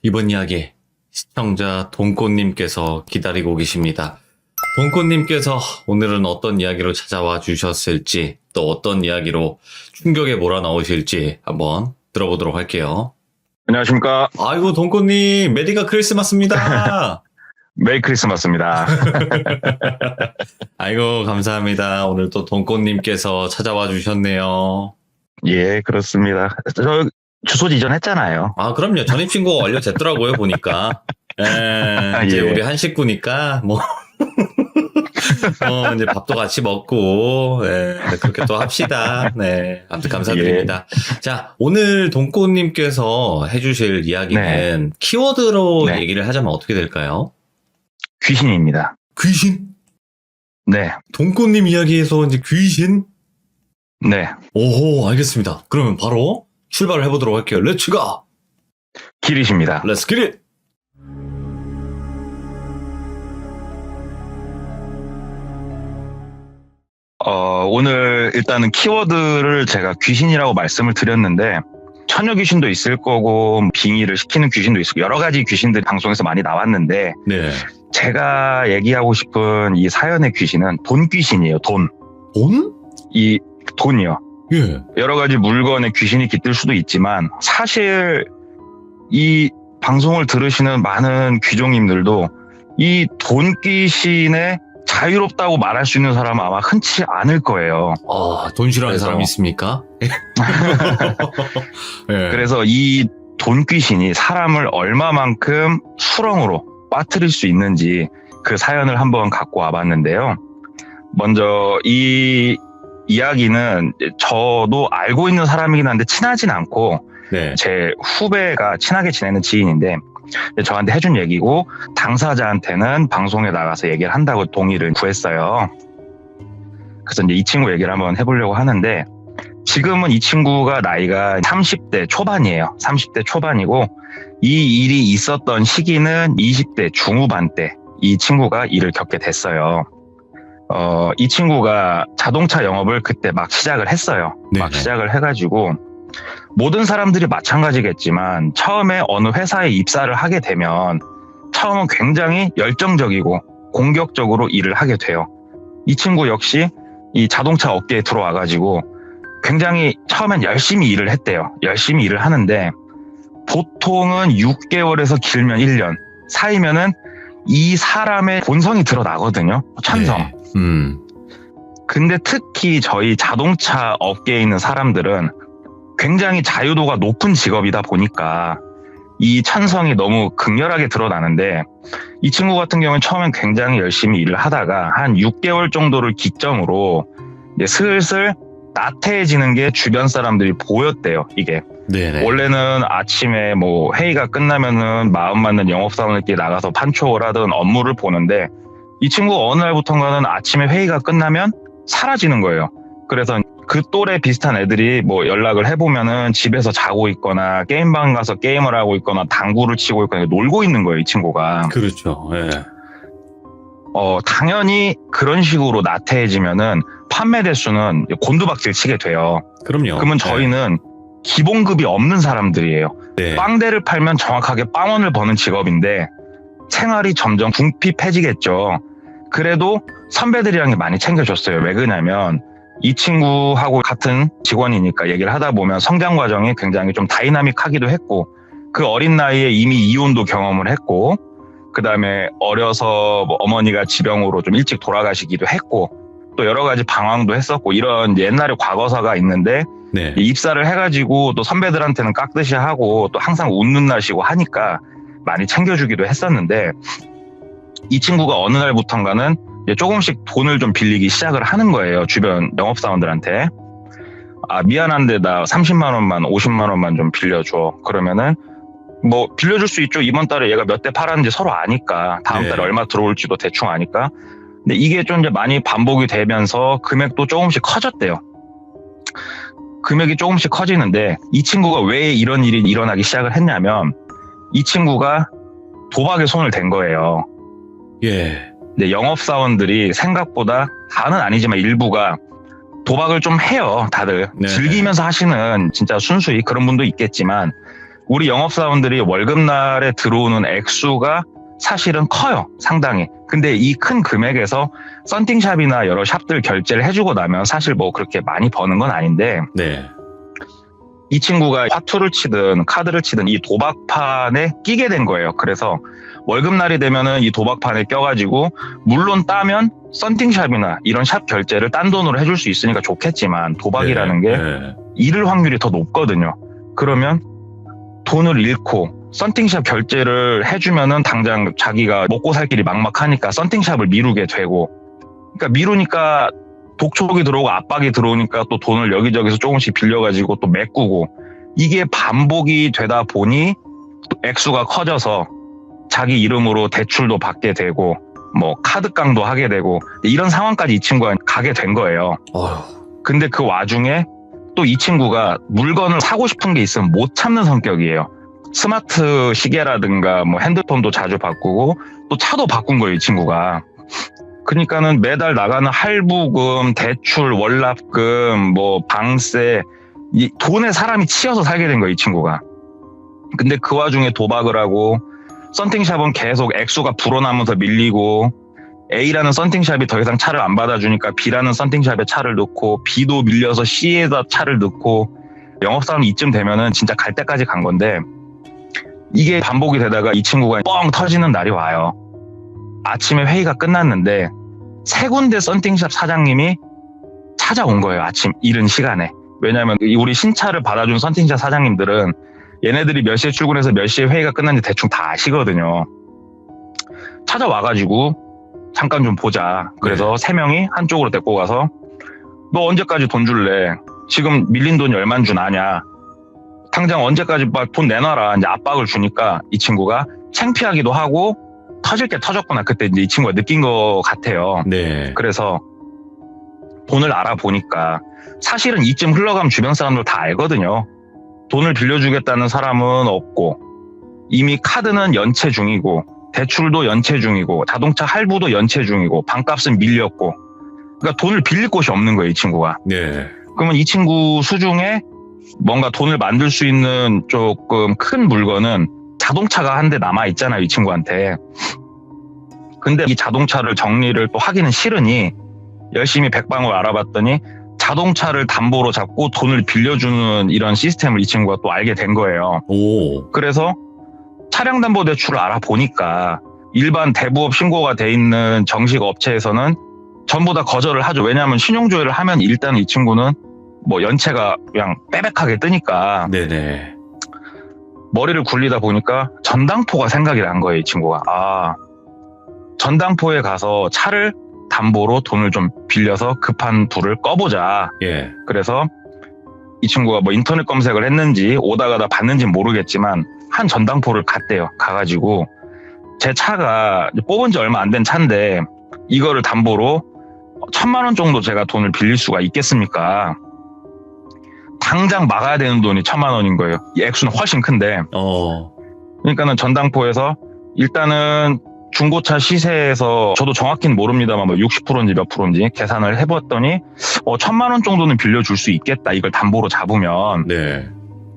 이번 이야기 시청자 돈꽃님께서 기다리고 계십니다. 돈꽃님께서 오늘은 어떤 이야기로 찾아와 주셨을지 또 어떤 이야기로 충격에 몰아넣으실지 한번 들어보도록 할게요. 안녕하십니까. 아이고 돈꽃님 메리가 크리스마스입니다. 메리 크리스마스입니다. 아이고 감사합니다. 오늘 또 돈꽃님께서 찾아와 주셨네요. 예, 그렇습니다. 저 주소 지정했잖아요. 아 그럼요. 전입신고가 완료됐더라고요 보니까. 이제 예. 우리 한 식구니까 뭐 이제 밥도 같이 먹고, 그렇게 또 합시다. 네. 아무튼 감사드립니다. 자, 오늘 돈꽃님께서 해주실 이야기는 키워드로 얘기를 하자면 어떻게 될까요? 귀신입니다. 귀신? 네. 돈꽃님 이야기에서 이제 귀신? 네. 오호, 알겠습니다. 그러면 바로 출발을 해보도록 할게요. 렛츠 가! 기릿입니다. 렛츠 기릿! 오늘 일단은 키워드를 제가 귀신이라고 말씀을 드렸는데, 처녀 귀신도 있을 거고, 빙의를 시키는 귀신도 있고, 여러 가지 귀신들이 방송에서 많이 나왔는데, 네. 제가 얘기하고 싶은 이 사연의 귀신은 돈 귀신이에요, 돈. 돈? 이 돈이요. 예. 여러 가지 물건에 귀신이 깃들 수도 있지만, 사실 이 방송을 들으시는 많은 귀종님들도 이 돈 귀신의 자유롭다고 말할 수 있는 사람은 아마 흔치 않을 거예요. 아, 돈 싫어하는 그래서- 사람 있습니까? 예. 그래서 이 돈 귀신이 사람을 얼마만큼 수렁으로 빠뜨릴 수 있는지 그 사연을 한번 갖고 와봤는데요. 먼저 이 이야기는 저도 알고 있는 사람이긴 한데 친하진 않고 네. 제 후배가 친하게 지내는 지인인데 저한테 해준 얘기고 당사자한테는 방송에 나가서 얘기를 한다고 동의를 구했어요. 그래서 이제 이 친구 얘기를 한번 해보려고 하는데 지금은 이 친구가 나이가 30대 초반이에요. 30대 초반이고 이 일이 있었던 시기는 20대 중후반 때 이 친구가 일을 겪게 됐어요. 이 친구가 자동차 영업을 그때 막 시작을 했어요. 막 네네. 시작을 해가지고 모든 사람들이 마찬가지겠지만 처음에 어느 회사에 입사를 하게 되면 처음은 굉장히 열정적이고 공격적으로 일을 하게 돼요. 이 친구 역시 이 자동차 업계에 들어와가지고 굉장히 처음엔 열심히 일을 했대요. 열심히 일을 하는데 보통은 6개월에서 길면 1년 사이면은 이 사람의 본성이 드러나거든요. 천성. 네. 근데 특히 저희 자동차 업계에 있는 사람들은 굉장히 자유도가 높은 직업이다 보니까 이 천성이 너무 극렬하게 드러나는데 이 친구 같은 경우는 처음엔 굉장히 열심히 일을 하다가 한 6개월 정도를 기점으로 이제 슬슬 나태해지는 게 주변 사람들이 보였대요. 이게 네네. 원래는 아침에 뭐 회의가 끝나면은 마음 맞는 영업사원들끼리 나가서 판촉을 하던 업무를 보는데 이 친구가 어느 날부턴가는 아침에 회의가 끝나면 사라지는 거예요. 그래서 그 또래 비슷한 애들이 뭐 연락을 해보면은 집에서 자고 있거나 게임방 가서 게임을 하고 있거나 당구를 치고 있거나 놀고 있는 거예요, 이 친구가. 그렇죠. 예. 당연히 그런 식으로 나태해지면은 판매 대수는 곤두박질 치게 돼요. 그럼요. 그러면 저희는 기본급이 없는 사람들이에요. 네. 빵대를 팔면 정확하게 빵원을 버는 직업인데 생활이 점점 궁핍해지겠죠. 그래도 선배들이랑 많이 챙겨줬어요. 왜 그러냐면 이 친구하고 같은 직원이니까 얘기를 하다 보면 성장 과정이 굉장히 좀 다이나믹하기도 했고 그 어린 나이에 이미 이혼도 경험을 했고 그 다음에 어려서 뭐 어머니가 지병으로 좀 일찍 돌아가시기도 했고 또 여러 가지 방황도 했었고 이런 옛날에 과거사가 있는데 네. 입사를 해가지고 또 선배들한테는 깍듯이 하고 또 항상 웃는 날씨고 하니까 많이 챙겨주기도 했었는데 이 친구가 어느 날부턴가는 이제 조금씩 돈을 좀 빌리기 시작을 하는 거예요. 주변 영업사원들한테. 아, 미안한데 나 30만 원만 50만 원만 좀 빌려줘. 그러면은 뭐 빌려줄 수 있죠. 이번 달에 얘가 몇 대 팔았는지 서로 아니까 다음 달에 얼마 들어올지도 대충 아니까. 근데 이게 좀 이제 많이 반복이 되면서 금액도 조금씩 커졌대요. 금액이 조금씩 커지는데 이 친구가 왜 이런 일이 일어나기 시작을 했냐면 이 친구가 도박에 손을 댄 거예요. 예. 근데 영업사원들이 생각보다 다는 아니지만 일부가 도박을 좀 해요. 다들 네. 즐기면서 하시는 진짜 순수히 그런 분도 있겠지만 우리 영업사원들이 월급날에 들어오는 액수가 사실은 커요. 상당히. 근데 이 큰 금액에서 썬팅샵이나 여러 샵들 결제를 해주고 나면 사실 뭐 그렇게 많이 버는 건 아닌데 네. 이 친구가 화투를 치든 카드를 치든 이 도박판에 끼게 된 거예요. 그래서 월급날이 되면은 이 도박판에 껴가지고 물론 따면 썬팅샵이나 이런 샵 결제를 딴 돈으로 해줄 수 있으니까 좋겠지만 도박이라는 게 잃을 확률이 더 높거든요. 그러면 돈을 잃고 썬팅샵 결제를 해주면은 당장 자기가 먹고 살 길이 막막하니까 썬팅샵을 미루게 되고, 그러니까 미루니까 독촉이 들어오고 압박이 들어오니까 또 돈을 여기저기서 조금씩 빌려가지고 또 메꾸고, 이게 반복이 되다 보니 또 액수가 커져서 자기 이름으로 대출도 받게 되고 뭐 카드깡도 하게 되고 이런 상황까지 이 친구가 가게 된 거예요. 근데 그 와중에 또 이 친구가 물건을 사고 싶은 게 있으면 못 참는 성격이에요. 스마트 시계라든가 뭐 핸드폰도 자주 바꾸고 또 차도 바꾼 거예요, 이 친구가. 그러니까는 매달 나가는 할부금, 대출, 월납금, 뭐 방세, 이 돈에 사람이 치여서 살게 된 거예요, 이 친구가. 근데 그 와중에 도박을 하고 썬팅샵은 계속 액수가 불어나면서 밀리고, A라는 썬팅샵이 더 이상 차를 안 받아주니까 B라는 썬팅샵에 차를 넣고, B도 밀려서 C에다 차를 넣고, 영업사원 이쯤 되면은 진짜 갈 때까지 간 건데, 이게 반복이 되다가 이 친구가 뻥 터지는 날이 와요. 아침에 회의가 끝났는데 세 군데 썬팅샵 사장님이 찾아온 거예요. 아침 이른 시간에. 왜냐하면 우리 신차를 받아준 썬팅샵 사장님들은 얘네들이 몇 시에 출근해서 몇 시에 회의가 끝났는지 대충 다 아시거든요. 찾아와가지고 잠깐 좀 보자. 그래서 세 명이 한쪽으로 데리고 가서 너 언제까지 돈 줄래? 지금 밀린 돈이 얼만 줄 아냐? 당장 언제까지 돈 내놔라. 이제 압박을 주니까 이 친구가 창피하기도 하고 터질 게 터졌구나. 그때 이제 이 친구가 느낀 것 같아요. 네. 그래서 돈을 알아보니까 사실은 이쯤 흘러가면 주변 사람들 다 알거든요. 돈을 빌려주겠다는 사람은 없고, 이미 카드는 연체 중이고, 대출도 연체 중이고, 자동차 할부도 연체 중이고, 방값은 밀렸고, 그러니까 돈을 빌릴 곳이 없는 거예요, 이 친구가. 네. 그러면 이 친구 수중에 뭔가 돈을 만들 수 있는 조금 큰 물건은 자동차가 한 대 남아 있잖아요, 이 친구한테. 근데 이 자동차를 정리를 또 하기는 싫으니 열심히 백방을 알아봤더니 자동차를 담보로 잡고 돈을 빌려주는 이런 시스템을 이 친구가 또 알게 된 거예요. 오. 그래서 차량 담보 대출을 알아보니까 일반 대부업 신고가 돼 있는 정식 업체에서는 전부 다 거절을 하죠. 왜냐하면 신용조회를 하면 일단 이 친구는 뭐 연체가 그냥 빼백하게 뜨니까. 네네. 머리를 굴리다 보니까 전당포가 생각이 난 거예요, 이 친구가. 아, 전당포에 가서 차를 담보로 돈을 좀 빌려서 급한 불을 꺼보자. 예. 그래서 이 친구가 뭐 인터넷 검색을 했는지 오다 가다 봤는지 모르겠지만 한 전당포를 갔대요. 가가지고 제 차가 뽑은 지 얼마 안 된 차인데 이거를 담보로 1,000만 원 정도 제가 돈을 빌릴 수가 있겠습니까? 당장 막아야 되는 돈이 1,000만 원인 거예요. 이 액수는 훨씬 큰데. 그러니까는 전당포에서 일단은 중고차 시세에서 저도 정확히는 모릅니다만 뭐 60%인지 몇 프로인지 계산을 해봤더니 1,000만 원 정도는 빌려줄 수 있겠다. 이걸 담보로 잡으면. 네.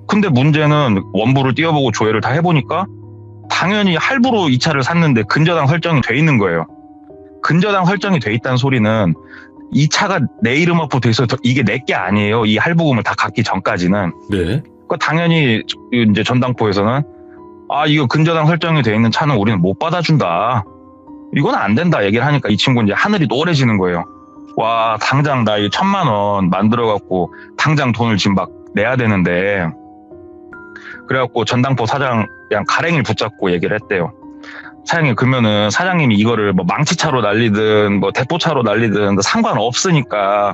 근데 문제는 원부를 띄워보고 조회를 다 해보니까 당연히 할부로 이 차를 샀는데 근저당 설정이 돼 있는 거예요. 근저당 설정이 돼 있다는 소리는 이 차가 내 이름 앞으로 돼 있어서 이게 내 게 아니에요. 이 할부금을 다 갚기 전까지는. 네. 그러니까 당연히 이제 전당포에서는 이거 근저당 설정이 돼 있는 차는 우리는 못 받아준다. 이건 안 된다 얘기를 하니까 이 친구는 이제 하늘이 노래지는 거예요. 와, 당장 나 이 1,000만 원 만들어갖고 당장 돈을 지금 막 내야 되는데. 그래갖고 전당포 사장 그냥 가랭이를 붙잡고 얘기를 했대요. 사장님, 그러면은 사장님이 이거를 뭐 망치차로 날리든 뭐 대포차로 날리든 상관없으니까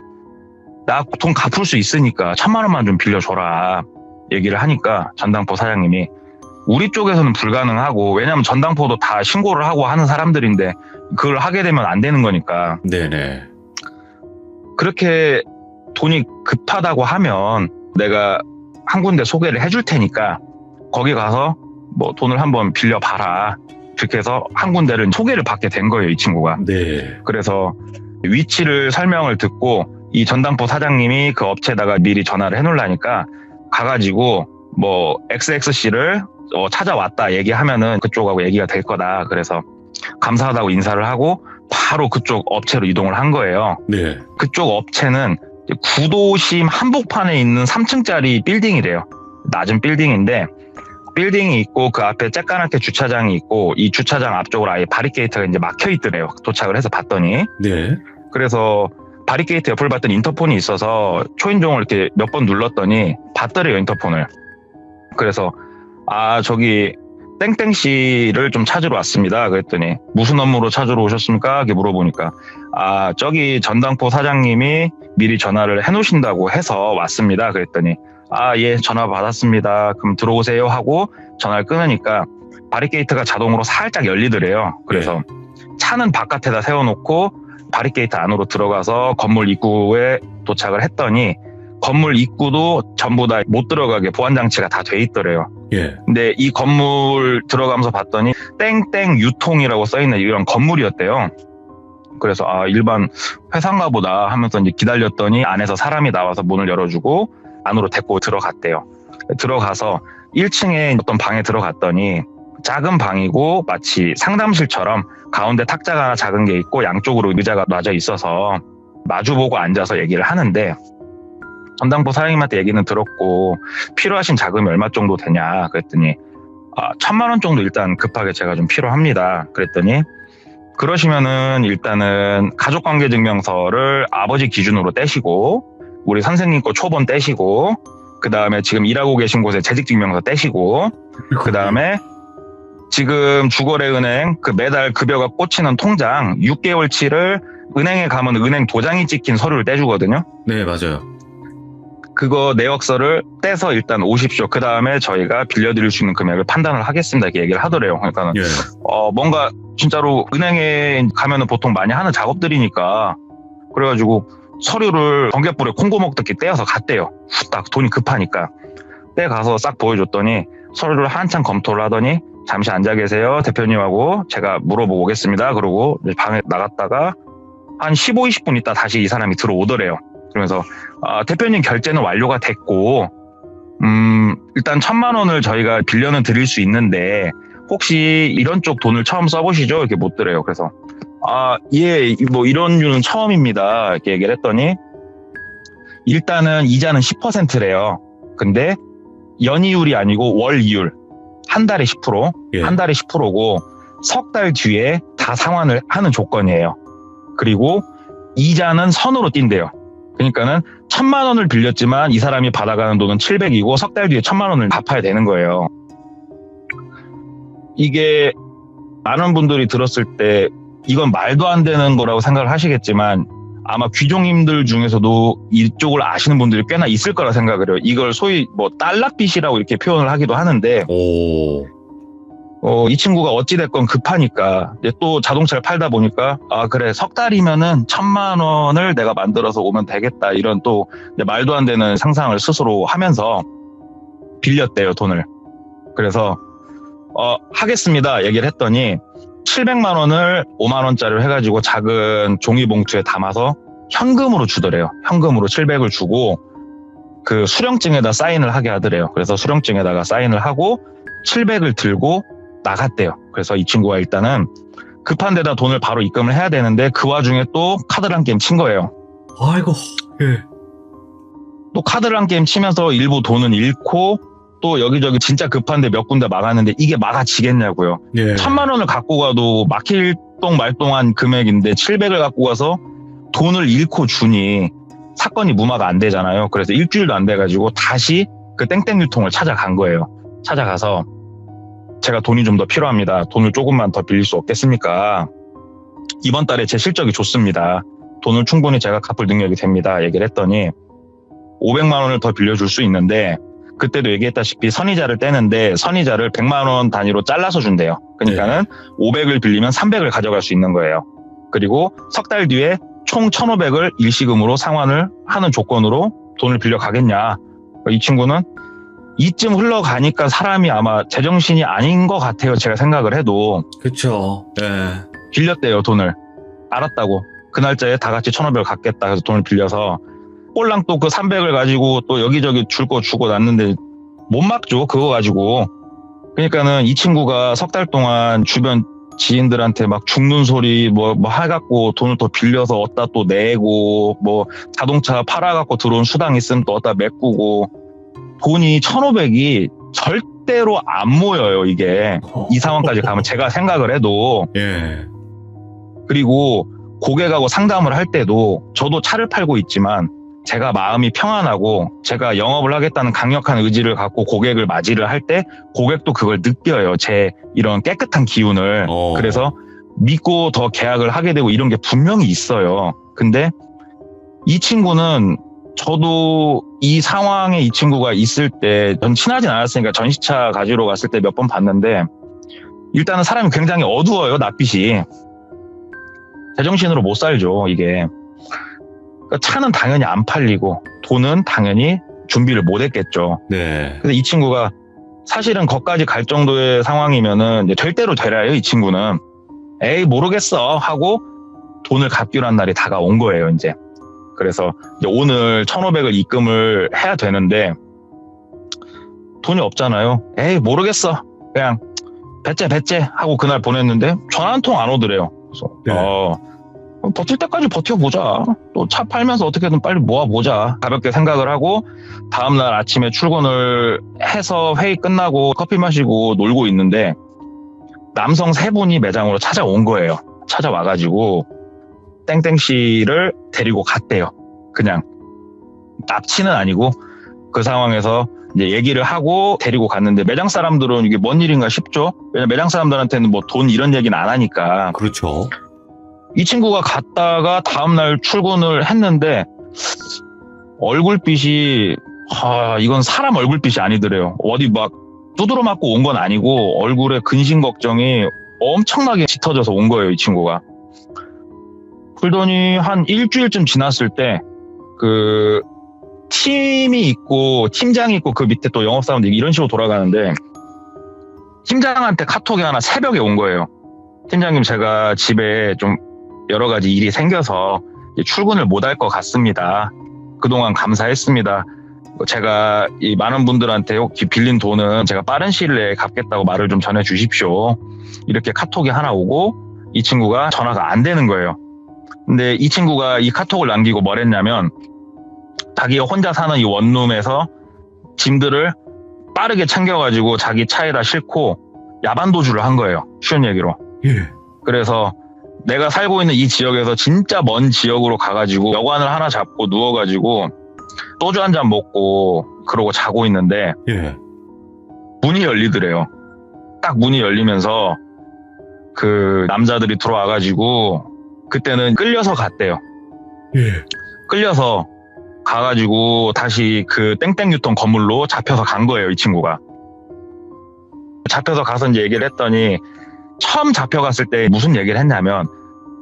나 돈 갚을 수 있으니까 1,000만 원만 좀 빌려줘라 얘기를 하니까 전당포 사장님이 우리 쪽에서는 불가능하고, 왜냐면 전당포도 다 신고를 하고 하는 사람들인데 그걸 하게 되면 안 되는 거니까. 네네. 그렇게 돈이 급하다고 하면 내가 한 군데 소개를 해줄 테니까 거기 가서 뭐 돈을 한번 빌려봐라. 그렇게 해서 한 군데를 소개를 받게 된 거예요, 이 친구가. 네. 그래서 위치를 설명을 듣고 이 전당포 사장님이 그 업체에다가 미리 전화를 해놓으려니까 가가지고 뭐 XXC를 찾아왔다 얘기하면은 그쪽하고 얘기가 될 거다. 그래서 감사하다고 인사를 하고 바로 그쪽 업체로 이동을 한 거예요. 네. 그쪽 업체는 구도심 한복판에 있는 3층짜리 빌딩이래요. 낮은 빌딩인데 빌딩이 있고 그 앞에 쬐까맣게 주차장이 있고 이 주차장 앞쪽으로 아예 바리케이트가 이제 막혀 있더래요. 도착을 해서 봤더니. 네. 그래서 바리케이트 옆을 봤더니 인터폰이 있어서 초인종을 이렇게 몇 번 눌렀더니 받더래요, 인터폰을. 그래서 저기 땡땡씨를 좀 찾으러 왔습니다. 그랬더니 무슨 업무로 찾으러 오셨습니까? 이렇게 물어보니까 저기 전당포 사장님이 미리 전화를 해놓으신다고 해서 왔습니다. 그랬더니 예, 전화 받았습니다. 그럼 들어오세요 하고 전화를 끊으니까 바리케이트가 자동으로 살짝 열리더래요. 그래서 차는 바깥에다 세워놓고 바리케이트 안으로 들어가서 건물 입구에 도착을 했더니 건물 입구도 전부 다 못 들어가게 보안장치가 다 돼 있더래요. 예. 근데 이 건물 들어가면서 봤더니 땡땡 유통이라고 써있는 이런 건물이었대요. 그래서 일반 회사인가 보다 하면서 이제 기다렸더니 안에서 사람이 나와서 문을 열어주고 안으로 데리고 들어갔대요. 들어가서 1층에 어떤 방에 들어갔더니 작은 방이고 마치 상담실처럼 가운데 탁자가 하나 작은 게 있고 양쪽으로 의자가 놔져 있어서 마주보고 앉아서 얘기를 하는데 전당포 사장님한테 얘기는 들었고 필요하신 자금이 얼마 정도 되냐 그랬더니 1,000만 원 정도 일단 급하게 제가 좀 필요합니다. 그랬더니 그러시면은 일단은 가족관계증명서를 아버지 기준으로 떼시고 우리 선생님 거 초본 떼시고 그 다음에 지금 일하고 계신 곳에 재직증명서 떼시고 그 다음에 지금 주거래은행 그 매달 급여가 꽂히는 통장 6개월치를 은행에 가면 은행 도장이 찍힌 서류를 떼주거든요. 네, 맞아요. 그거 내역서를 떼서 일단 오십시오. 그 다음에 저희가 빌려드릴 수 있는 금액을 판단을 하겠습니다. 이렇게 얘기를 하더래요. 그러니까는 예. 뭔가 진짜로 은행에 가면은 보통 많이 하는 작업들이니까 그래가지고 서류를 번갯불에 콩고 먹듯이 떼어서 갔대요. 후딱 돈이 급하니까 떼가서 싹 보여줬더니 서류를 한참 검토를 하더니 잠시 앉아 계세요. 대표님하고 제가 물어보고 오겠습니다. 그러고 방에 나갔다가 한 15, 20분 있다 다시 이 사람이 들어오더래요. 그러면서 대표님 결제는 완료가 됐고 일단 1,000만 원을 저희가 빌려는 드릴 수 있는데 혹시 이런 쪽 돈을 처음 써보시죠? 이렇게 묻더래요. 그래서 예, 뭐 이런 류는 처음입니다. 이렇게 얘기를 했더니 일단은 이자는 10%래요. 근데 연이율이 아니고 월이율 한 달에 10%, 예. 한 달에 10%고 석 달 뒤에 다 상환을 하는 조건이에요. 그리고 이자는 선으로 뛴대요. 그러니까는 1,000만 원을 빌렸지만 이 사람이 받아가는 돈은 700이고 석 달 뒤에 1,000만 원을 갚아야 되는 거예요. 이게 많은 분들이 들었을 때 이건 말도 안 되는 거라고 생각을 하시겠지만 아마 귀종님들 중에서도 이쪽을 아시는 분들이 꽤나 있을 거라 생각을 해요. 이걸 소위 뭐 달러빚이라고 이렇게 표현을 하기도 하는데 이 친구가 어찌됐건 급하니까 이제 또 자동차를 팔다 보니까 그래 석 달이면은 1,000만 원을 내가 만들어서 오면 되겠다 이런 또 이제 말도 안 되는 상상을 스스로 하면서 빌렸대요 돈을. 그래서 하겠습니다 얘기를 했더니 700만 원을 5만 원짜리로 해가지고 작은 종이봉투에 담아서 현금으로 주더래요. 현금으로 700을 주고 그 수령증에다 사인을 하게 하더래요. 그래서 수령증에다가 사인을 하고 700을 들고 나갔대요. 그래서 이 친구가 일단은 급한 데다 돈을 바로 입금을 해야 되는데 그 와중에 또 카드를 한 게임 친 거예요. 아이고. 예. 또 카드를 한 게임 치면서 일부 돈은 잃고 또 여기저기 진짜 급한데 몇 군데 막았는데 이게 막아지겠냐고요. 예. 1,000만 원을 갖고 가도 막힐 똥 말똥한 금액인데 700을 갖고 가서 돈을 잃고 주니 사건이 무마가 안 되잖아요. 그래서 일주일도 안 돼가지고 다시 그 땡땡 유통을 찾아간 거예요. 찾아가서 제가 돈이 좀 더 필요합니다. 돈을 조금만 더 빌릴 수 없겠습니까? 이번 달에 제 실적이 좋습니다. 돈을 충분히 제가 갚을 능력이 됩니다. 얘기를 했더니 500만 원을 더 빌려줄 수 있는데 그때도 얘기했다시피 선이자를 떼는데 선이자를 100만 원 단위로 잘라서 준대요. 그러니까는 500을 빌리면 300을 가져갈 수 있는 거예요. 그리고 석 달 뒤에 총 1,500을 일시금으로 상환을 하는 조건으로 돈을 빌려 가겠냐. 이 친구는 이쯤 흘러가니까 사람이 아마 제정신이 아닌 것 같아요. 제가 생각을 해도. 그쵸. 예. 빌렸대요, 돈을. 알았다고. 그 날짜에 다 같이 1,500을 갚겠다. 그래서 돈을 빌려서 꼴랑 또 그 300을 가지고 또 여기저기 줄 거 주고 났는데 못 막죠. 그거 가지고. 그러니까는 이 친구가 석 달 동안 주변 지인들한테 막 죽는 소리 뭐 해갖고 돈을 더 빌려서 얻다 또 내고 뭐 자동차 팔아갖고 들어온 수당 있으면 또 얻다 메꾸고 돈이 1,500이 절대로 안 모여요. 이게 이 상황까지 가면 제가 생각을 해도. 예. 그리고 고객하고 상담을 할 때도 저도 차를 팔고 있지만 제가 마음이 평안하고 제가 영업을 하겠다는 강력한 의지를 갖고 고객을 맞이를 할 때 고객도 그걸 느껴요. 제 이런 깨끗한 기운을. 그래서 믿고 더 계약을 하게 되고 이런 게 분명히 있어요. 근데 이 친구는 저도 이 상황에 이 친구가 있을 때 전 친하진 않았으니까 전시차 가지러 갔을 때 몇 번 봤는데 일단은 사람이 굉장히 어두워요. 낯빛이. 제정신으로 못 살죠. 이게. 그러니까 차는 당연히 안 팔리고 돈은 당연히 준비를 못 했겠죠. 네. 근데 이 친구가 사실은 거기까지 갈 정도의 상황이면은 이제 될 대로 되라요. 이 친구는. 에이 모르겠어 하고 돈을 갚기로 한 날이 다가온 거예요. 이제. 그래서 이제 오늘 1,500을 입금을 해야 되는데 돈이 없잖아요. 에이 모르겠어. 그냥 배째 하고 그날 보냈는데 전화 한 통 안 오더래요. 그래서 네. 버틸 때까지 버텨보자. 또 차 팔면서 어떻게든 빨리 모아보자. 가볍게 생각을 하고 다음날 아침에 출근을 해서 회의 끝나고 커피 마시고 놀고 있는데 남성 3분이 매장으로 찾아온 거예요. 찾아와가지고 땡땡씨를 데리고 갔대요. 그냥 납치는 아니고 그 상황에서 이제 얘기를 하고 데리고 갔는데 매장 사람들은 이게 뭔 일인가 싶죠. 왜냐면 매장 사람들한테는 뭐 돈 이런 얘기는 안 하니까. 그렇죠. 이 친구가 갔다가 다음날 출근을 했는데 얼굴빛이 이건 사람 얼굴빛이 아니더래요. 어디 막 두드러 맞고 온 건 아니고 얼굴에 근심 걱정이 엄청나게 짙어져서 온 거예요. 이 친구가. 그러더니 한 일주일쯤 지났을 때 그 팀이 있고 팀장이 있고 그 밑에 또 영업사원들이 이런 식으로 돌아가는데 팀장한테 카톡이 하나 새벽에 온 거예요. 팀장님 제가 집에 좀 여러 가지 일이 생겨서 출근을 못 할 것 같습니다. 그동안 감사했습니다. 제가 이 많은 분들한테 혹시 빌린 돈은 제가 빠른 시일 내에 갚겠다고 말을 좀 전해 주십시오. 이렇게 카톡이 하나 오고 이 친구가 전화가 안 되는 거예요. 근데 이 친구가 이 카톡을 남기고 뭘 했냐면 자기가 혼자 사는 이 원룸에서 짐들을 빠르게 챙겨가지고 자기 차에다 싣고 야반도주를 한 거예요. 쉬운 얘기로. 예. 그래서 내가 살고 있는 이 지역에서 진짜 먼 지역으로 가가지고 여관을 하나 잡고 누워가지고 소주 한 잔 먹고 그러고 자고 있는데 예. 문이 열리더래요. 딱 문이 열리면서 그 남자들이 들어와가지고 그때는 끌려서 갔대요. 예. 끌려서 가가지고 다시 그 땡땡유통 건물로 잡혀서 간 거예요. 이 친구가. 잡혀서 가서 이제 얘기를 했더니 처음 잡혀갔을 때 무슨 얘기를 했냐면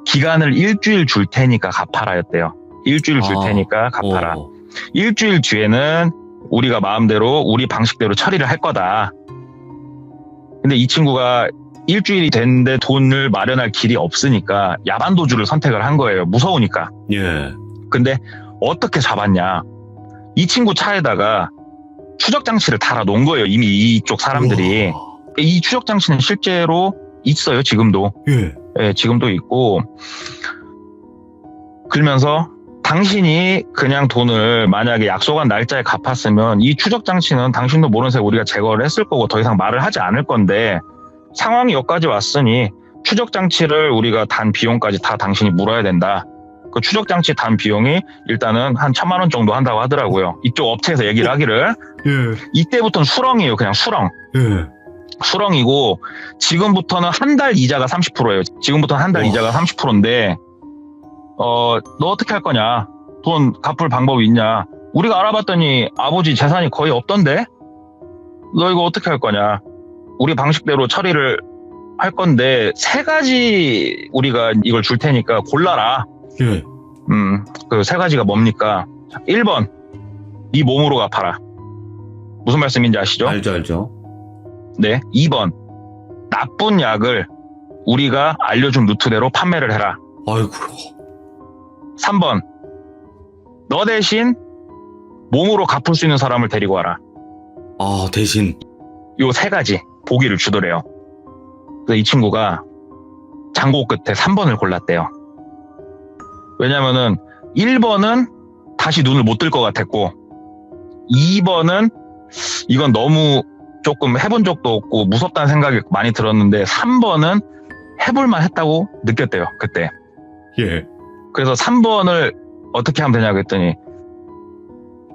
기간을 일주일 줄 테니까 갚아라 였대요. 일주일 줄 테니까 갚아라. 일주일 뒤에는 우리가 마음대로 우리 방식대로 처리를 할 거다. 근데 이 친구가 일주일이 됐는데 돈을 마련할 길이 없으니까 야반도주를 선택을 한 거예요. 무서우니까. 예. 근데 어떻게 잡았냐. 이 친구 차에다가 추적장치를 달아놓은 거예요. 이미 이쪽 사람들이. 우와. 이 추적장치는 실제로 있어요. 지금도. 예. 예, 지금도 있고. 그러면서 당신이 그냥 돈을 만약에 약속한 날짜에 갚았으면 이 추적장치는 당신도 모르는 사이 우리가 제거를 했을 거고 더 이상 말을 하지 않을 건데 상황이 여기까지 왔으니 추적장치를 우리가 단 비용까지 다 당신이 물어야 된다. 그 추적장치 단 비용이 일단은 한 1,000만 원 정도 한다고 하더라고요. 이쪽 업체에서 얘기를 하기를. 예. 이때부터는 수렁이에요. 그냥 수렁. 예. 수렁이고 지금부터는 한 달 이자가 30%예요. 지금부터는 한 달 이자가 30%인데 너 어떻게 할 거냐? 돈 갚을 방법이 있냐? 우리가 알아봤더니 아버지 재산이 거의 없던데? 너 이거 어떻게 할 거냐? 우리 방식대로 처리를 할 건데 3가지 우리가 이걸 줄 테니까 골라라. 예. 그 3가지가 뭡니까? 1번, 네 몸으로 갚아라. 무슨 말씀인지 아시죠? 알죠. 네. 2번, 나쁜 약을 우리가 알려준 루트대로 판매를 해라. 아이고. 3번, 너 대신 몸으로 갚을 수 있는 사람을 데리고 와라. 아, 대신. 요 세 가지 보기를 주더래요. 그래서 이 친구가 장고 끝에 3번을 골랐대요. 왜냐면은 1번은 다시 눈을 못 뜰 것 같았고 2번은 이건 너무 조금 해본 적도 없고 무섭다는 생각이 많이 들었는데 3번은 해볼만 했다고 느꼈대요. 그때. 예. 그래서 3번을 어떻게 하면 되냐고 했더니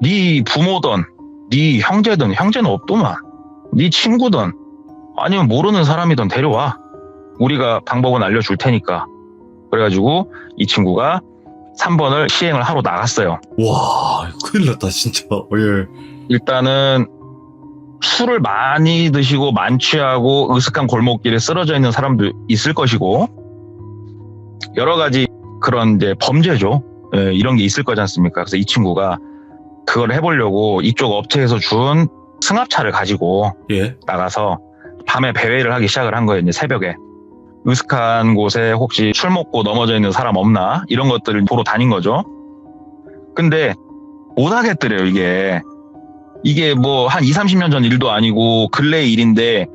네 부모든 네 형제든 형제는 없더만 네 친구든 아니면 모르는 사람이든 데려와. 우리가 방법은 알려줄 테니까. 그래가지고 이 친구가 3번을 시행을 하러 나갔어요. 와, 큰일 났다, 진짜. 예. 일단은 술을 많이 드시고 만취하고 으슥한 골목길에 쓰러져 있는 사람도 있을 것이고 여러 가지 그런 이제 범죄죠. 예, 이런 게 있을 거지 않습니까? 그래서 이 친구가 그걸 해보려고 이쪽 업체에서 준 승합차를 가지고 예. 나가서 밤에 배회를 하기 시작을 한 거예요. 이제 새벽에. 으슥한 곳에 혹시 술 먹고 넘어져 있는 사람 없나? 이런 것들을 보러 다닌 거죠. 근데 못 하겠더래요, 이게. 이게 뭐 한 20-30년 전 일도 아니고 근래 일인데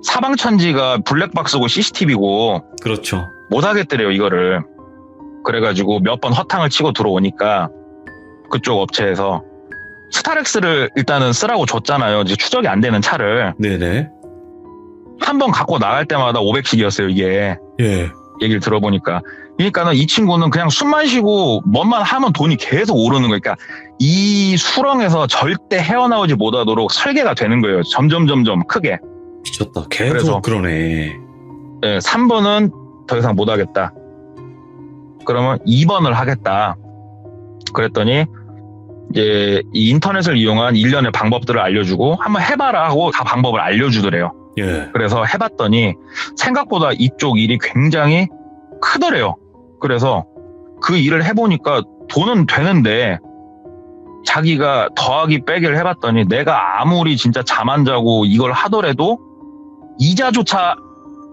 사방천지가 블랙박스고 CCTV고 그렇죠. 못 하겠더래요, 이거를. 그래가지고 몇 번 허탕을 치고 들어오니까 그쪽 업체에서 스타렉스를 일단은 쓰라고 줬잖아요. 이제 추적이 안 되는 차를. 네네. 한 번 갖고 나갈 때마다 500씩이었어요, 이게. 예. 얘기를 들어보니까. 그러니까는 이 친구는 그냥 숨만 쉬고 뭔만 하면 돈이 계속 오르는 거예요. 그러니까 이 수렁에서 절대 헤어나오지 못하도록 설계가 되는 거예요. 점점 크게. 미쳤다. 계속 그래서 그러네. 네, 3번은 더 이상 못 하겠다. 그러면 2번을 하겠다. 그랬더니 이제 이 인터넷을 이용한 일련의 방법들을 알려주고 한번 해봐라 하고 다 방법을 알려주더래요. 예. 그래서 해봤더니 생각보다 이쪽 일이 굉장히 크더래요. 그래서 그 일을 해보니까 돈은 되는데 자기가 더하기 빼기를 해봤더니 내가 아무리 진짜 잠 안 자고 이걸 하더라도 이자조차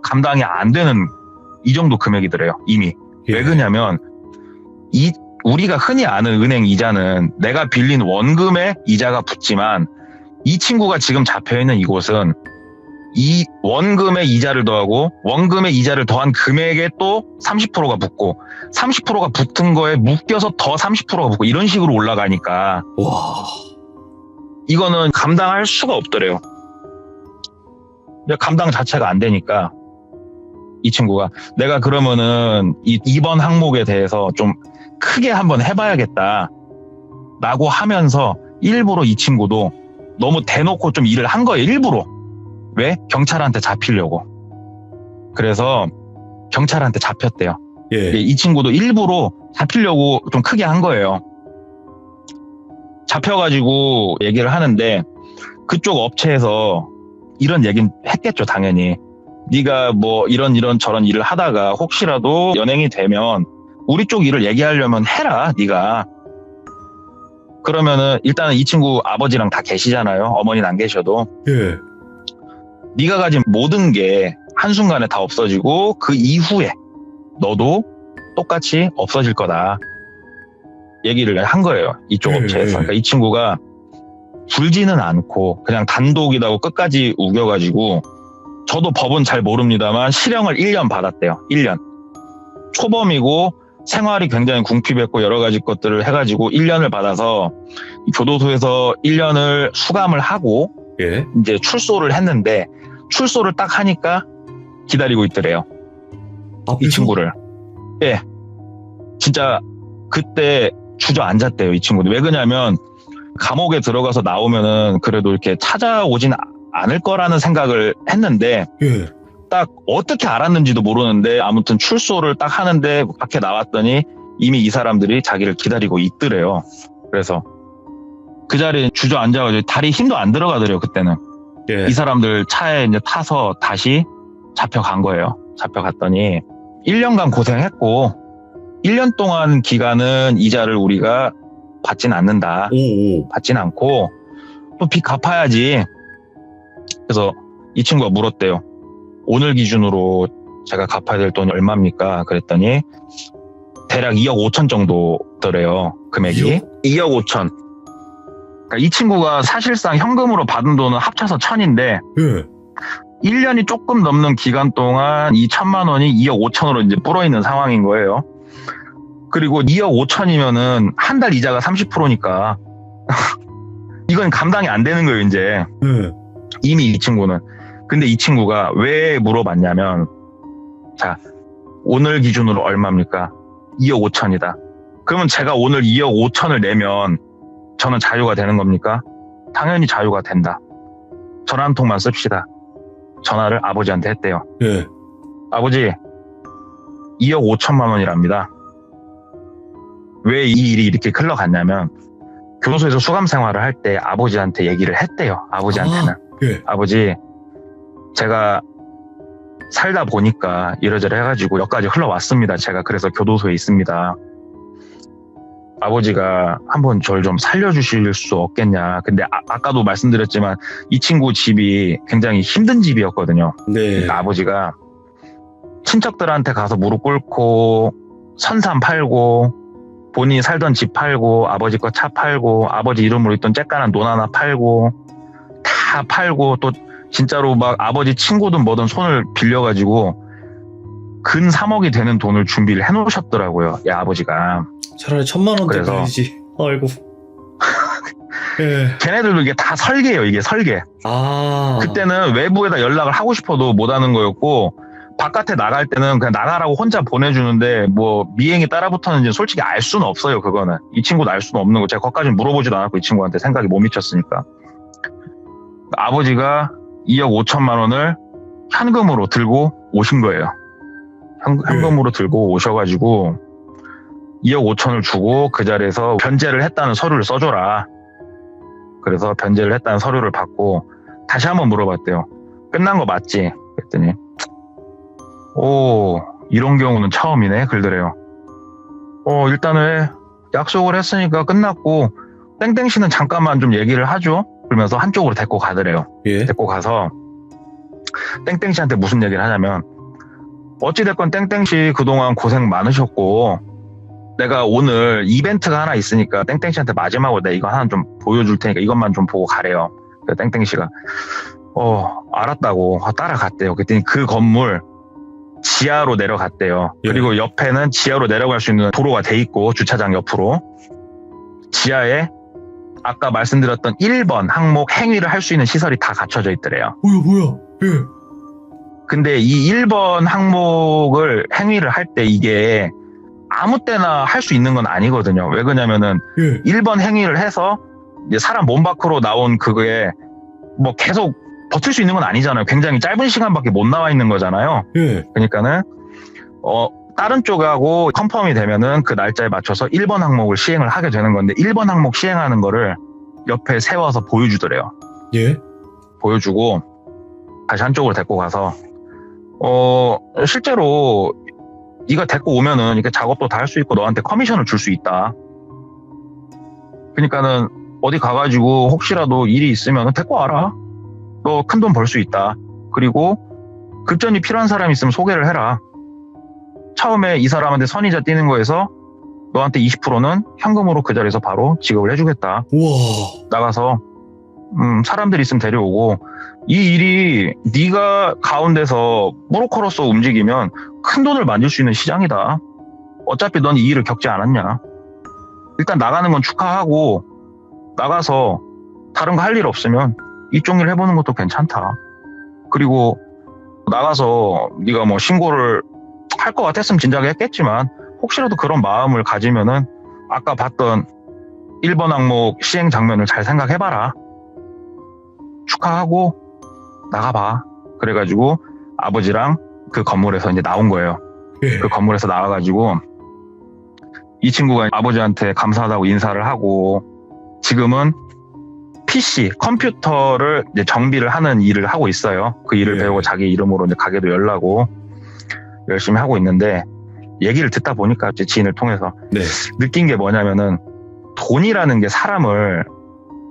감당이 안 되는 이 정도 금액이더래요. 이미. 예. 왜 그러냐면 우리가 흔히 아는 은행 이자는 내가 빌린 원금에 이자가 붙지만 이 친구가 지금 잡혀있는 이곳은 이 원금의 이자를 더하고 원금의 이자를 더한 금액에 또 30%가 붙고 30%가 붙은 거에 묶여서 더 30%가 붙고 이런 식으로 올라가니까 와. 이거는 감당할 수가 없더래요. 감당 자체가 안 되니까 이 친구가 내가 그러면은 이 2번 항목에 대해서 좀 크게 한번 해봐야겠다 라고 하면서 일부러 이 친구도 너무 대놓고 좀 일을 한 거예요. 일부러. 왜? 경찰한테 잡히려고. 그래서 경찰한테 잡혔대요. 예. 이 친구도 일부러 잡히려고 좀 크게 한 거예요. 잡혀가지고 얘기를 하는데 그쪽 업체에서 이런 얘기는 했겠죠, 당연히. 네가 뭐 이런 저런 일을 하다가 혹시라도 연행이 되면 우리 쪽 일을 얘기하려면 해라, 네가. 그러면은 일단은 이 친구 아버지랑 다 계시잖아요. 어머니는 안 계셔도. 예. 네가 가진 모든 게 한순간에 다 없어지고 그 이후에 너도 똑같이 없어질 거다. 얘기를 한 거예요. 이쪽 업체에서. 그러니까 이 친구가 굴지는 않고 그냥 단독이라고 끝까지 우겨가지고 저도 법은 잘 모릅니다만 실형을 1년 받았대요. 1년. 초범이고 생활이 굉장히 궁핍했고 여러 가지 것들을 해가지고 1년을 받아서 교도소에서 1년을 수감을 하고 예. 이제 출소를 했는데 출소를 딱 하니까 기다리고 있더래요. 이 친구를. 예. 진짜 그때 주저앉았대요, 이 친구는. 왜 그러냐면 감옥에 들어가서 나오면은 그래도 이렇게 찾아오진 않을 거라는 생각을 했는데 예. 딱 어떻게 알았는지도 모르는데 아무튼 출소를 딱 하는데 밖에 나왔더니 이미 이 사람들이 자기를 기다리고 있더래요. 그래서 그 자리에 주저앉아가지고 다리 힘도 안 들어가더래요, 그때는. 예. 이 사람들 차에 이제 타서 다시 잡혀간 거예요. 잡혀갔더니 1년간 고생했고 1년 동안 기간은 이자를 우리가 받진 않는다. 오. 받진 않고 또 빚 갚아야지. 그래서 이 친구가 물었대요. 오늘 기준으로 제가 갚아야 될 돈이 얼마입니까? 그랬더니 대략 2억 5천 정도더래요. 금액이. 2억 5천. 그러니까 이 친구가 사실상 현금으로 받은 돈은 합쳐서 1,000인데 예. 1년이 조금 넘는 기간 동안 이 1,000만 원이 2억 5천으로 이제 불어 있는 상황인 거예요. 그리고 2억 5천이면은 한 달 이자가 30%니까 이건 감당이 안 되는 거예요, 이제. 예. 이미 이 친구는. 근데 이 친구가 왜 물어봤냐면, 자, 오늘 기준으로 얼마입니까? 2억 5천이다. 그러면 제가 오늘 2억 5천을 내면 저는 자유가 되는 겁니까? 당연히 자유가 된다. 전화 한 통만 씁시다. 전화를 아버지한테 했대요. 예. 아버지, 2억 5천만 원이랍니다. 왜 이 일이 이렇게 흘러갔냐면, 교도소에서 수감 생활을 할 때 아버지한테 얘기를 했대요. 아버지한테는. 예. 아버지, 제가 살다 보니까 이러저러 해가지고 여기까지 흘러왔습니다. 제가 그래서 교도소에 있습니다. 아버지가 한번 저를 좀 살려주실 수 없겠냐. 근데 아까도 말씀드렸지만 이 친구 집이 굉장히 힘든 집이었거든요. 네. 그러니까 아버지가 친척들한테 가서 무릎 꿇고 선산 팔고 본인이 살던 집 팔고 아버지 거 차 팔고 아버지 이름으로 있던 쬐깐한 논 하나 팔고 다 팔고 또 진짜로 막 아버지 친구든 뭐든 손을 빌려가지고 근 3억이 되는 돈을 준비를 해놓으셨더라고요. 이 아버지가. 차라리 1,000만 원대 그래서- 빌리지. 아이고. 예. 걔네들도 이게 다 설계예요. 이게 설계. 아. 그때는 외부에다 연락을 하고 싶어도 못하는 거였고 바깥에 나갈 때는 그냥 나가라고 혼자 보내주는데 뭐 미행이 따라붙었는지 솔직히 알 수는 없어요. 그거는 이 친구도 알 수는 없는 거. 제가 거기까지는 물어보지도 않았고 이 친구한테 생각이 못 미쳤으니까. 아버지가 2억 5천만 원을 현금으로 들고 오신 거예요. 현금으로 들고 오셔가지고 2억 5천을 주고 그 자리에서 변제를 했다는 서류를 써줘라. 그래서 변제를 했다는 서류를 받고 다시 한번 물어봤대요. 끝난 거 맞지? 그랬더니 오, 이런 경우는 처음이네. 그러더래요. 일단은 약속을 했으니까 끝났고 땡땡 씨는 잠깐만 좀 얘기를 하죠. 그러면서 한쪽으로 데리고 가더래요. 예. 데리고 가서 땡땡 씨한테 무슨 얘기를 하냐면 어찌됐건 땡땡 씨 그동안 고생 많으셨고 내가 오늘 이벤트가 하나 있으니까 땡땡 씨한테 마지막으로 내가 이거 하나 좀 보여줄 테니까 이것만 좀 보고 가래요. 그래서 땡땡 씨가 알았다고 따라갔대요. 그랬더니 그 건물 지하로 내려갔대요. 예. 그리고 옆에는 지하로 내려갈 수 있는 도로가 돼 있고 주차장 옆으로 지하에 아까 말씀드렸던 1번 항목 행위를 할 수 있는 시설이 다 갖춰져 있더래요. 뭐야. 예. 근데 이 1번 항목을 행위를 할 때 이게 아무 때나 할 수 있는 건 아니거든요. 왜 그러냐면은 예. 1번 행위를 해서 이제 사람 몸 밖으로 나온 그거에 뭐 계속 버틸 수 있는 건 아니잖아요. 굉장히 짧은 시간밖에 못 나와 있는 거잖아요. 예. 그러니까는 다른 쪽하고 컨펌이 되면은 그 날짜에 맞춰서 1번 항목을 시행을 하게 되는 건데 1번 항목 시행하는 거를 옆에 세워서 보여주더래요. 예. 보여주고 다시 한쪽으로 데리고 가서 실제로 네가 데리고 오면은 이렇게 작업도 다 할 수 있고 너한테 커미션을 줄 수 있다. 그러니까는 어디 가가지고 혹시라도 일이 있으면 데리고 와라. 너 큰 돈 벌 수 있다. 그리고 급전이 필요한 사람이 있으면 소개를 해라. 처음에 이 사람한테 선의자 띄는 거에서 너한테 20%는 현금으로 그 자리에서 바로 지급을 해주겠다. 우와. 나가서 사람들이 있으면 데려오고 이 일이 네가 가운데서 브로커로서 움직이면 큰 돈을 만들 수 있는 시장이다. 어차피 넌 이 일을 겪지 않았냐. 일단 나가는 건 축하하고 나가서 다른 거 할 일 없으면 이쪽 일 해보는 것도 괜찮다. 그리고 나가서 네가 뭐 신고를 할 것 같았으면 진작에 했겠지만 혹시라도 그런 마음을 가지면은 아까 봤던 1번 항목 시행 장면을 잘 생각해봐라. 축하하고 나가봐. 그래가지고 아버지랑 그 건물에서 이제 나온 거예요. 예. 그 건물에서 나와가지고 이 친구가 아버지한테 감사하다고 인사를 하고 지금은 PC, 컴퓨터를 이제 정비를 하는 일을 하고 있어요. 그 일을 예. 배우고 자기 이름으로 이제 가게도 열라고 열심히 하고 있는데 얘기를 듣다 보니까 제 지인을 통해서 네. 느낀 게 뭐냐면은 돈이라는 게 사람을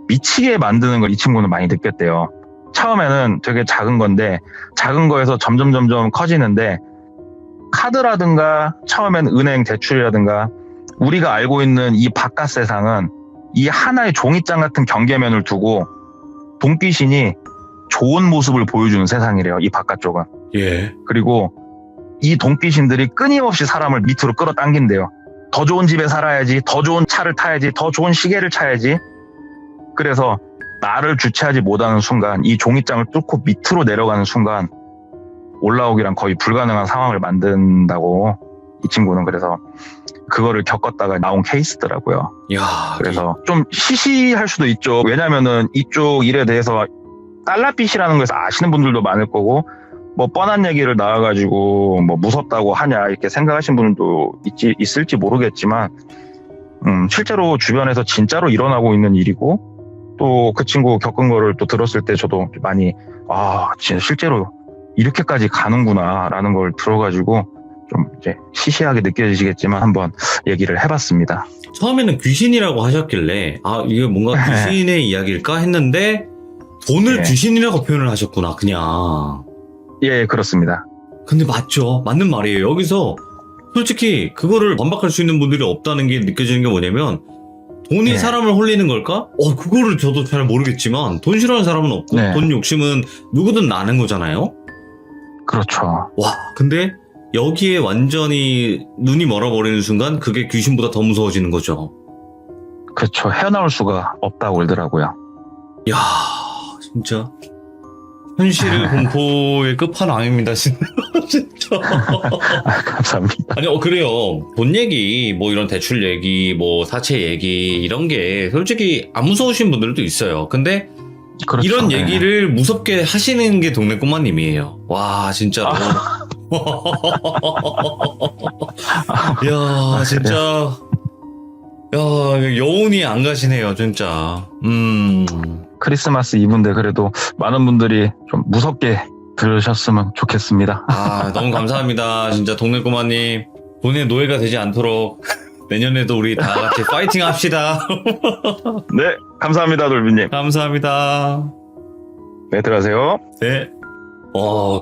미치게 만드는 걸 이 친구는 많이 느꼈대요. 처음에는 되게 작은 건데 작은 거에서 점점 커지는데 카드라든가 처음엔 은행 대출이라든가 우리가 알고 있는 이 바깥 세상은 이 하나의 종이장 같은 경계면을 두고 돈귀신이 좋은 모습을 보여주는 세상이래요. 이 바깥쪽은. 예. 그리고 이 돈귀신들이 끊임없이 사람을 밑으로 끌어당긴대요. 더 좋은 집에 살아야지, 더 좋은 차를 타야지, 더 좋은 시계를 차야지. 그래서 나를 주체하지 못하는 순간, 이 종이장을 뚫고 밑으로 내려가는 순간 올라오기란 거의 불가능한 상황을 만든다고, 이 친구는. 그래서 그거를 겪었다가 나온 케이스더라고요. 야, 그래서 좀 시시할 수도 있죠. 왜냐면은 이쪽 일에 대해서 달랏빛이라는 것을 아시는 분들도 많을 거고, 뭐 뻔한 얘기를 나와가지고 뭐 무섭다고 하냐 이렇게 생각하시는 분들도 있을지 모르겠지만, 실제로 주변에서 진짜로 일어나고 있는 일이고, 또 그 친구 겪은 거를 또 들었을 때 저도 많이, 진짜 실제로 이렇게까지 가는구나라는 걸 들어가지고 좀 이제 시시하게 느껴지시겠지만 한번 얘기를 해봤습니다. 처음에는 귀신이라고 하셨길래 이게 뭔가 귀신의 이야기일까 했는데 돈을 네. 귀신이라고 표현을 하셨구나, 그냥. 예, 그렇습니다. 근데 맞죠. 맞는 말이에요. 여기서 솔직히 그거를 반박할 수 있는 분들이 없다는 게 느껴지는 게 뭐냐면, 돈이 네. 사람을 홀리는 걸까? 그거를 저도 잘 모르겠지만 돈 싫어하는 사람은 없고 네. 돈 욕심은 누구든 나는 거잖아요. 그렇죠. 와, 근데 여기에 완전히 눈이 멀어버리는 순간 그게 귀신보다 더 무서워지는 거죠. 그렇죠. 헤어나올 수가 없다고 그러더라고요. 야, 진짜 현실의 공포의 끝판왕입니다, 진짜. 감사합니다. 아니, 그래요. 돈 얘기, 뭐 이런 대출 얘기, 뭐 사채 얘기, 이런 게 솔직히 안 무서우신 분들도 있어요. 근데 그렇죠. 이런 네. 얘기를 무섭게 하시는 게 동네 꼬마님이에요. 와, 진짜로. 야, 진짜. 야, 여운이 안 가시네요, 진짜. 크리스마스 이브인데 그래도 많은 분들이 좀 무섭게 들으셨으면 좋겠습니다. 너무 감사합니다. 진짜 동네 꼬마님. 돈의 노예가 되지 않도록 내년에도 우리 다 같이 파이팅 합시다. 네, 감사합니다, 돌비님. 감사합니다. 네, 들어가세요. 네.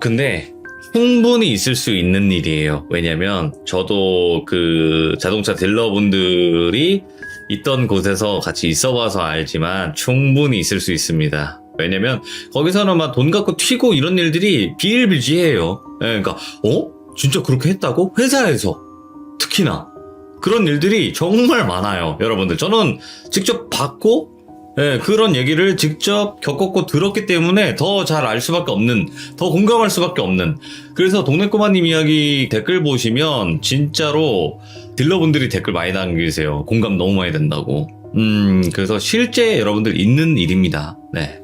근데 충분히 있을 수 있는 일이에요. 왜냐면 저도 그 자동차 딜러분들이 있던 곳에서 같이 있어봐서 알지만 충분히 있을 수 있습니다. 왜냐면 거기서는 막 돈 갖고 튀고 이런 일들이 비일비재해요. 그러니까 진짜 그렇게 했다고? 회사에서 특히나 그런 일들이 정말 많아요. 여러분들, 저는 직접 봤고 그런 얘기를 직접 겪었고 들었기 때문에 더 잘 알 수밖에 없는, 더 공감할 수밖에 없는. 그래서 동네 꼬마님 이야기 댓글 보시면 진짜로 딜러분들이 댓글 많이 남기세요. 공감 너무 많이 된다고. 그래서 실제 여러분들 있는 일입니다. 네.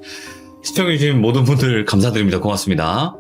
시청해주신 모든 분들 감사드립니다. 고맙습니다.